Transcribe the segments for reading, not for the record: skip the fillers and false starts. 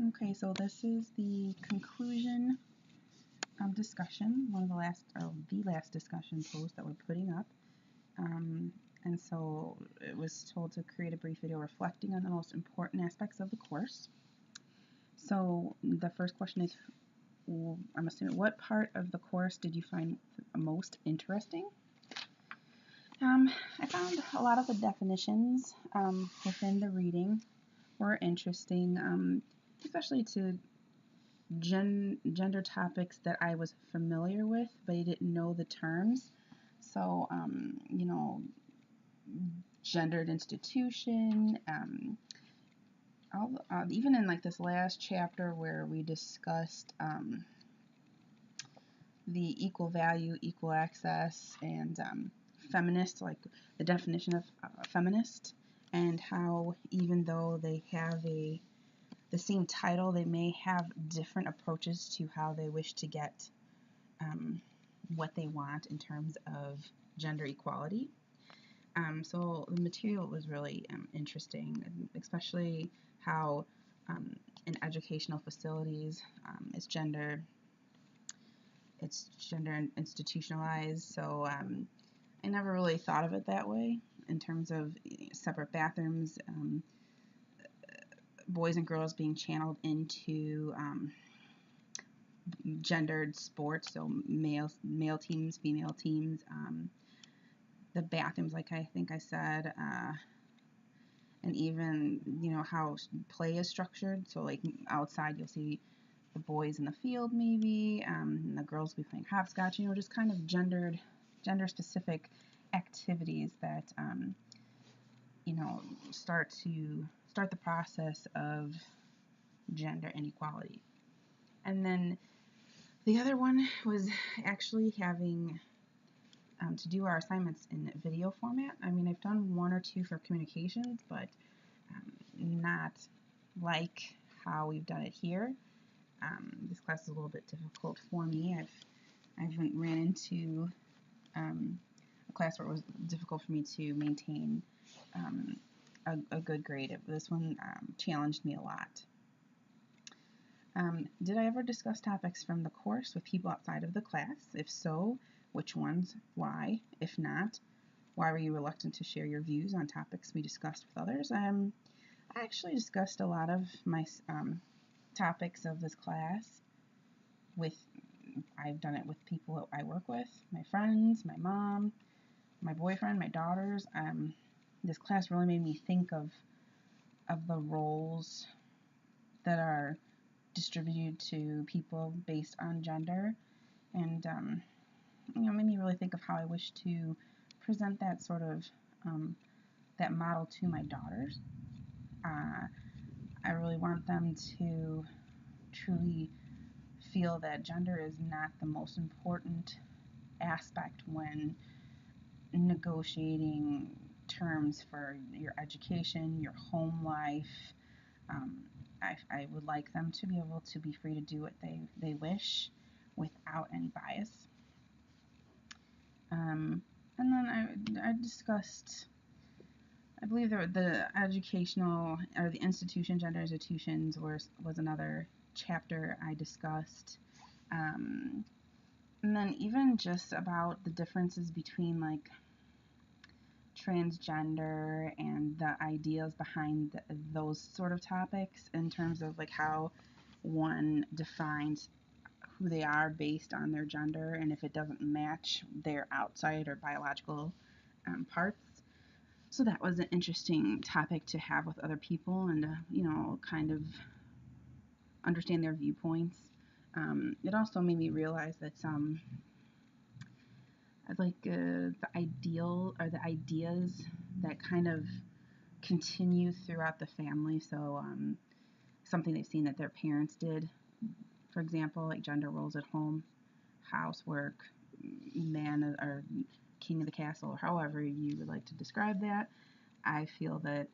Okay, so this is the conclusion discussion, one of the last, or the last discussion post that we're putting up. And so it was told to create a brief video reflecting on the most important aspects of the course. So the first question is, I'm assuming, what part of the course did you find most interesting? I found a lot of the definitions within the reading were interesting, especially to gender topics that I was familiar with, but I didn't know the terms. So, gendered institution, even in like this last chapter where we discussed the equal value, equal access, and feminist, like the definition of feminist, and how even though they have the same title, they may have different approaches to how they wish to get what they want in terms of gender equality. So the material was really interesting, especially how in educational facilities it's gender institutionalized. So I never really thought of it that way in terms of separate bathrooms, boys and girls being channeled into gendered sports, so male teams, female teams, the bathrooms, like I think I said, and even how play is structured. So like outside, you'll see the boys in the field maybe, and the girls will be playing hopscotch. Just kind of gender specific activities that start the process of gender inequality. And then the other one was actually having to do our assignments in video format. I mean, I've done one or two for communications, but not like how we've done it here. This class is a little bit difficult for me. I haven't ran into a class where it was difficult for me to maintain a good grade. This one challenged me a lot. Did I ever discuss topics from the course with people outside of the class? If so, which ones? Why? If not, why were you reluctant to share your views on topics we discussed with others? I actually discussed a lot of my topics of this class I've done it with people I work with, my friends, my mom, my boyfriend, my daughters. This class really made me think of the roles that are distributed to people based on gender, and made me really think of how I wish to present that sort of that model to my daughters. I really want them to truly feel that gender is not the most important aspect when negotiating terms for your education, your home life. I would like them to be able to be free to do what they wish without any bias. And then I discussed, I believe the educational, or the institution, gender institutions was another chapter I discussed. And then even just about the differences between like transgender and the ideas behind those sort of topics in terms of like how one defines who they are based on their gender, and if it doesn't match their outside or biological parts. So that was an interesting topic to have with other people, and kind of understand their viewpoints. It also made me realize that the ideal or the ideas that kind of continue throughout the family. So something they've seen that their parents did, for example, like gender roles at home, housework, man or king of the castle, or however you would like to describe that. I feel that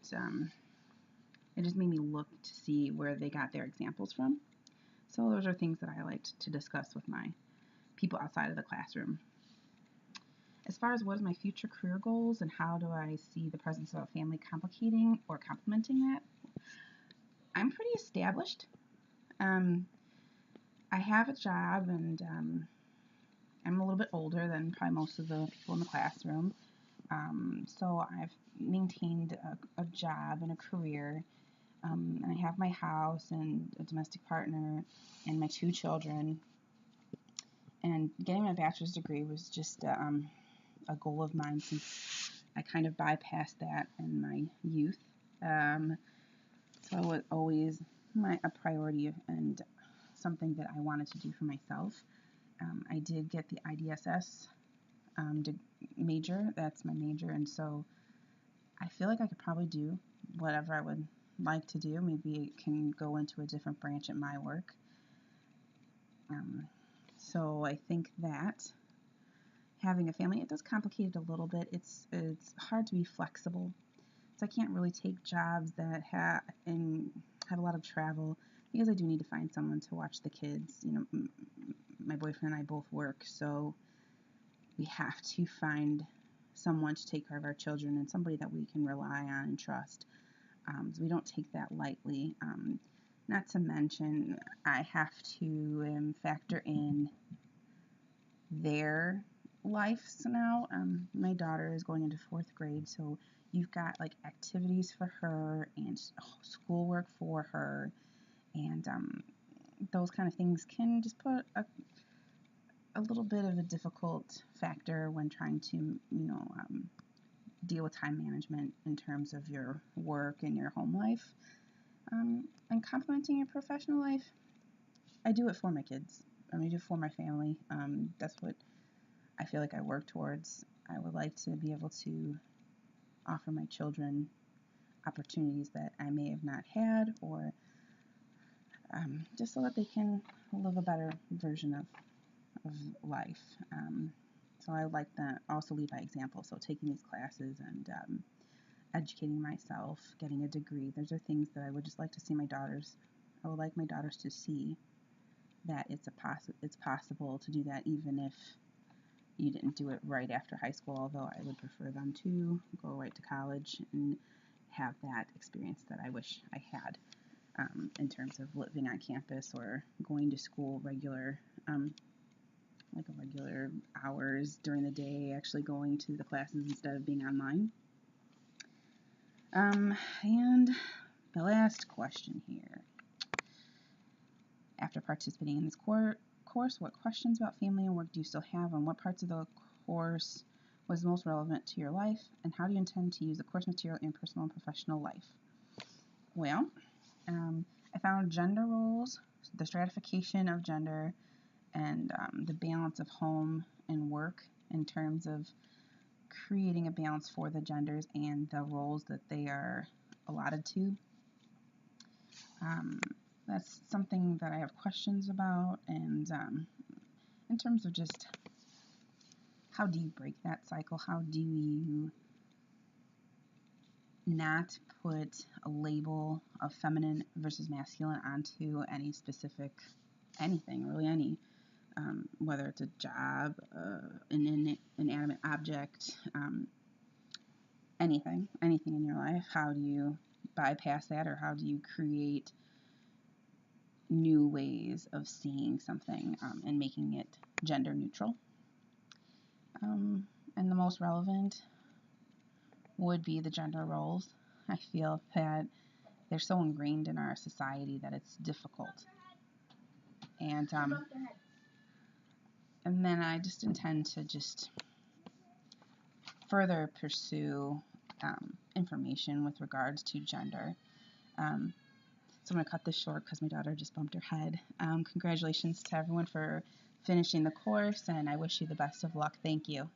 it just made me look to see where they got their examples from. So those are things that I liked to discuss with my people outside of the classroom. As far as what is my future career goals and how do I see the presence of a family complicating or complementing that, I'm pretty established. Um, I have a job, and I'm a little bit older than probably most of the people in the classroom. So I've maintained a job and a career, and I have my house and a domestic partner and my 2 children. And getting my bachelor's degree was just a goal of mine since I kind of bypassed that in my youth. Um, so it was always a priority and something that I wanted to do for myself. I did get the IDSS major. That's my major, and so I feel like I could probably do whatever I would like to do. Maybe it can go into a different branch at my work. So I think that having a family, it does complicate it a little bit. It's hard to be flexible. So I can't really take jobs that have a lot of travel because I do need to find someone to watch the kids. My boyfriend and I both work, so we have to find someone to take care of our children and somebody that we can rely on and trust. So we don't take that lightly. Not to mention, I have to factor in their lives now. My daughter is going into 4th grade, so you've got like activities for her and schoolwork for her, and those kind of things can just put a little bit of a difficult factor when trying to, deal with time management in terms of your work and your home life. And complementing your professional life, I do it for my kids. I do it for my family. That's what I feel like I work towards. I would like to be able to offer my children opportunities that I may have not had, or just so that they can live a better version of life. So I like that, also lead by example. So taking these classes and educating myself, getting a degree. Those are things that I would just like to see I would like my daughters to see that it's possible to do that even if you didn't do it right after high school, although I would prefer them to go right to college and have that experience that I wish I had, in terms of living on campus or going to school regular hours during the day, actually going to the classes instead of being online. And the last question here. After participating in this course, what questions about family and work do you still have, and what parts of the course was most relevant to your life, and how do you intend to use the course material in personal and professional life? Well, I found gender roles, the stratification of gender, and the balance of home and work in terms of creating a balance for the genders and the roles that they are allotted to. That's something that I have questions about, and in terms of just how do you break that cycle? How do you not put a label of feminine versus masculine onto any specific anything, really any, whether it's a job, an inanimate object, anything in your life? How do you bypass that, or how do you create new ways of seeing something and making it gender neutral? And the most relevant would be the gender roles. I feel that they're so ingrained in our society that it's difficult. And then I just intend to just further pursue information with regards to gender. So I'm going to cut this short because my daughter just bumped her head. Congratulations to everyone for finishing the course, and I wish you the best of luck. Thank you.